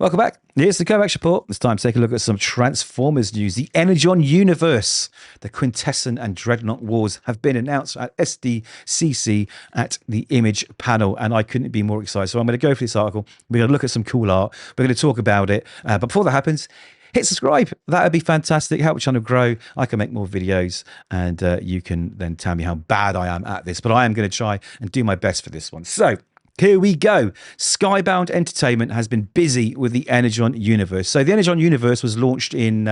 Welcome back. Here's the Kovacs report. It's time to take a look at some Transformers news. The Energon Universe, the Quintesson and Dreadnok Wars have been announced at SDCC at the Image panel, and I couldn't be more excited. So I'm going to go for this article. We're going to look at some cool art. We're going to talk about it. But before that happens, hit subscribe. That would be fantastic. Help the channel grow. I can make more videos, and you can then tell me how bad I am at this. But I am going to try and do my best for this one. So here we go. Skybound Entertainment has been busy with the Energon Universe. So the Energon Universe was launched in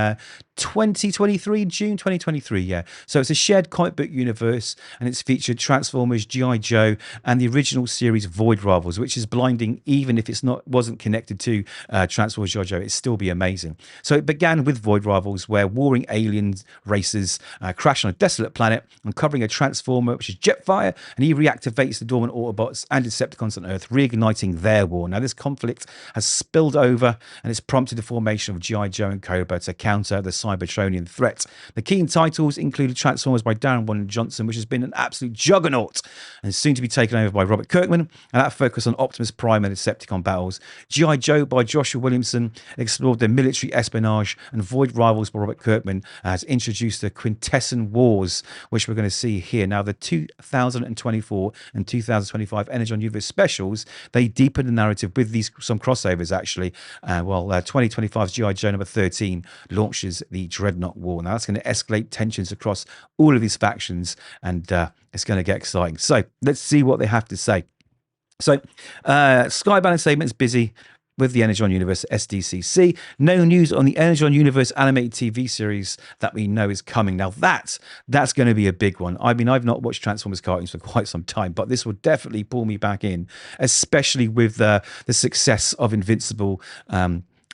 2023, June 2023, yeah. So it's a shared comic book universe, and it's featured Transformers, G.I. Joe, and the original series Void Rivals, which is blinding. Even if it's wasn't connected to Transformers, G.I. Joe, it'd still be amazing. So it began with Void Rivals, where warring alien races crash on a desolate planet, uncovering a Transformer, which is Jetfire, and he reactivates the dormant Autobots and Decepticons on Earth, reigniting their war. Now, this conflict has spilled over, and it's prompted the formation of G.I. Joe and Cobra to counter the Cybertronian threat. The key titles included Transformers by Darak and Johnson, which has been an absolute juggernaut and soon to be taken over by Robert Kirkman, and that focused on Optimus Prime and Decepticon battles. G.I. Joe by Joshua Williamson explored the military espionage, and Void Rivals by Robert Kirkman has introduced the Quintesson Wars, which we're going to see here. Now, the 2024 and 2025 Energon Universe Specials, they deepen the narrative with some crossovers, actually. 2025's G.I. Joe number 13 launches the Dreadnok War. Now, that's going to escalate tensions across all of these factions, and it's going to get exciting. So let's see what they have to say. So Skybound Entertainment is busy with the Energon Universe SDCC. No news on the Energon Universe animated TV series that we know is coming. Now that's going to be a big one. I mean, I've not watched Transformers cartoons for quite some time, but this will definitely pull me back in, especially with the success of Invincible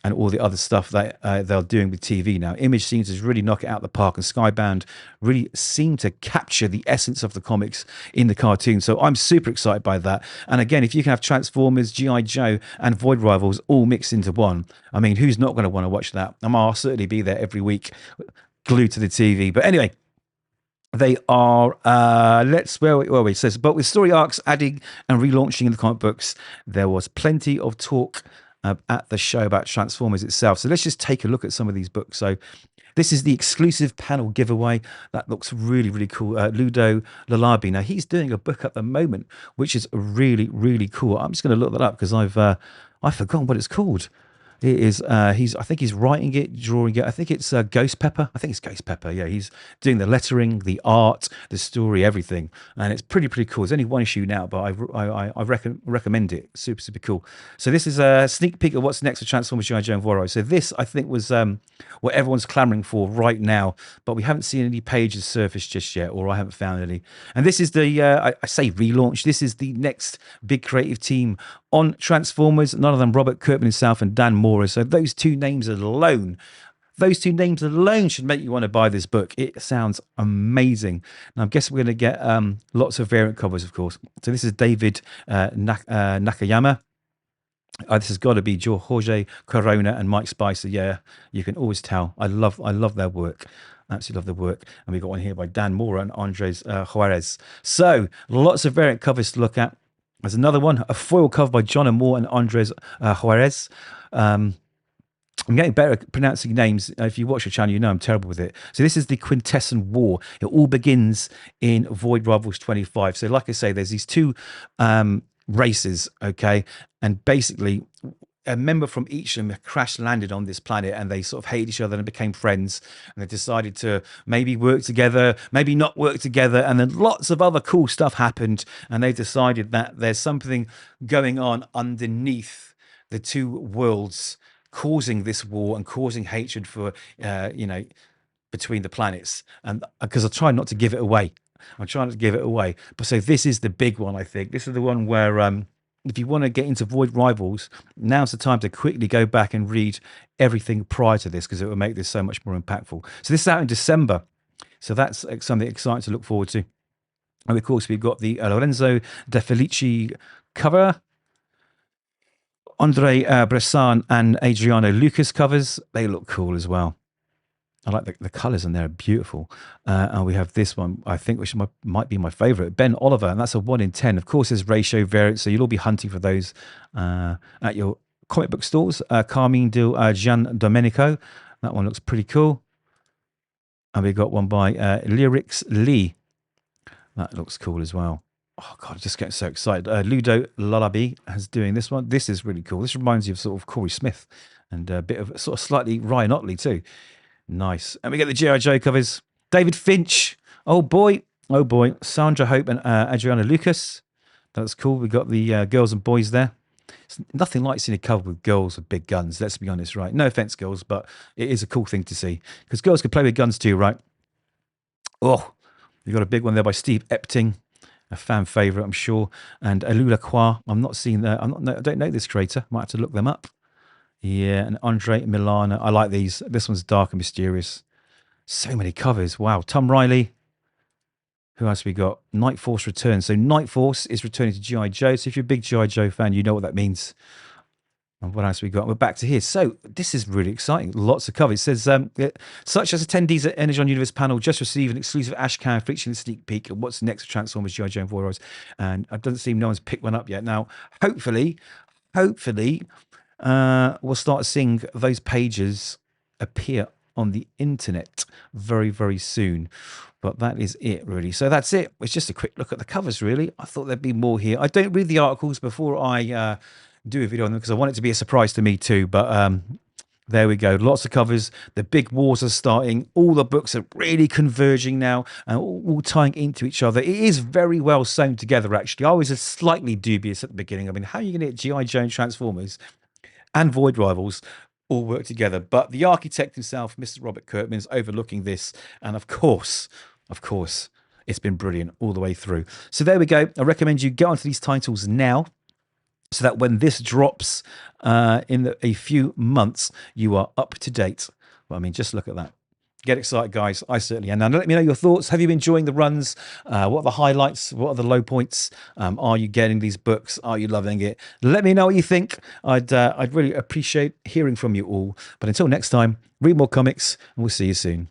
and all the other stuff that they're doing with TV now. Image seems to really knock it out of the park, and Skybound really seem to capture the essence of the comics in the cartoon. So I'm super excited by that. And again, if you can have Transformers, G.I. Joe, and Void Rivals all mixed into one, I mean, who's not going to want to watch that? I'll certainly be there every week, glued to the TV. But anyway, they are, it says, but with story arcs adding and relaunching in the comic books, there was plenty of talk at the show about Transformers itself. So let's just take a look at some of these books. So this is the exclusive panel giveaway. That looks really, really cool. Ludo Lalabi. Now, he's doing a book at the moment, which is really, really cool. I'm just going to look that up because I've forgotten what it's called. It is, I think he's writing it, drawing it. I think it's Ghost Pepper. I think it's Ghost Pepper. Yeah, he's doing the lettering, the art, the story, everything. And it's pretty cool. It's only one issue now, but I recommend it. Super, super cool. So this is a sneak peek of what's next for Transformers, G.I. Joe and Void Rivals. So this, I think, was what everyone's clamoring for right now, but we haven't seen any pages surface just yet, or I haven't found any. And this is the, I say relaunch, this is the next big creative team on Transformers, none of them Robert Kirkman himself and Dan Mora. So those two names alone should make you want to buy this book. It sounds amazing. And I'm guessing we're going to get lots of variant covers, of course. So this is David Nakayama. This has got to be Jorge Corona and Mike Spicer. Yeah, you can always tell. I love their work. Absolutely love the work. And we got one here by Dan Mora and Andres Juarez. So lots of variant covers to look at. There's another one, a foil cover by John Moore and Andres Juarez. I'm getting better at pronouncing names. If you watch the channel, you know I'm terrible with it. So this is the Quintesson War. It all begins in Void Rivals 25. So like I say, there's these two races, okay? And basically, a member from each of them crash landed on this planet, and they sort of hated each other and became friends, and they decided to maybe work together, maybe not work together, and then lots of other cool stuff happened, and they decided that there's something going on underneath the two worlds causing this war and causing hatred for between the planets. And because I try not to give it away, but so this is the big one. I think this is the one where if you want to get into Void Rivals, now's the time to quickly go back and read everything prior to this, because it will make this so much more impactful. So this is out in December. So that's something exciting to look forward to. And of course, we've got the Lorenzo De Felici cover, Andre Bressan and Adriano Lucas covers. They look cool as well. I like the colours in there are beautiful. And we have this one, I think, which might be my favourite, Ben Oliver, and that's a 1 in 10. Of course, there's ratio variants, so you'll all be hunting for those at your comic book stores. Carmine del Gian Domenico. That one looks pretty cool. And we got one by Lyrics Lee. That looks cool as well. Oh, God, I'm just getting so excited. Ludo Lullaby is doing this one. This is really cool. This reminds you of sort of Corey Smith and a bit of sort of slightly Ryan Otley too. Nice. And we get the G.I. Joe covers. David Finch. Oh, boy. Oh, boy. Sandra Hope and Adriana Lucas. That's cool. We got the girls and boys there. It's nothing like seeing a cover with girls with big guns. Let's be honest, right? No offense, girls, but it is a cool thing to see because girls can play with guns too, right? Oh, you got a big one there by Steve Epting, a fan favorite, I'm sure. And Alula Kwa. I'm not seeing that. I don't know this creator. Might have to look them up. Yeah, and Andre Milana. I like these. This one's dark and mysterious. So many covers. Wow. Tom Riley. Who else we got? Night Force returns. So Night Force is returning to G.I. Joe. So if you're a big G.I. Joe fan, you know what that means. And what else we got? We're back to here. So this is really exciting. Lots of covers. It says, such as attendees at Energon Universe panel just received an exclusive Ashcan featuring a sneak peek of what's next for Transformers, G.I. Joe and Voiroids. And it doesn't seem no one's picked one up yet. Now, hopefully, we'll start seeing those pages appear on the internet very, very soon. But that is it, really. So that's it. It's just a quick look at the covers, really. I thought there'd be more here. I don't read the articles before I do a video on them because I want it to be a surprise to me too. But there we go. Lots of covers. The big wars are starting. All the books are really converging now and all tying into each other. It is very well sewn together, actually. I was slightly dubious at the beginning. I mean, how are you going to get G.I. Joe and Transformers and Void Rivals all work together? But the architect himself, Mr. Robert Kirkman, is overlooking this. And of course, it's been brilliant all the way through. So there we go. I recommend you get onto these titles now so that when this drops in a few months, you are up to date. Well, I mean, just look at that. Get excited, guys. I certainly am. Now, let me know your thoughts. Have you been enjoying the runs? What are the highlights? What are the low points? Are you getting these books? Are you loving it? Let me know what you think. I'd really appreciate hearing from you all. But until next time, read more comics, and we'll see you soon.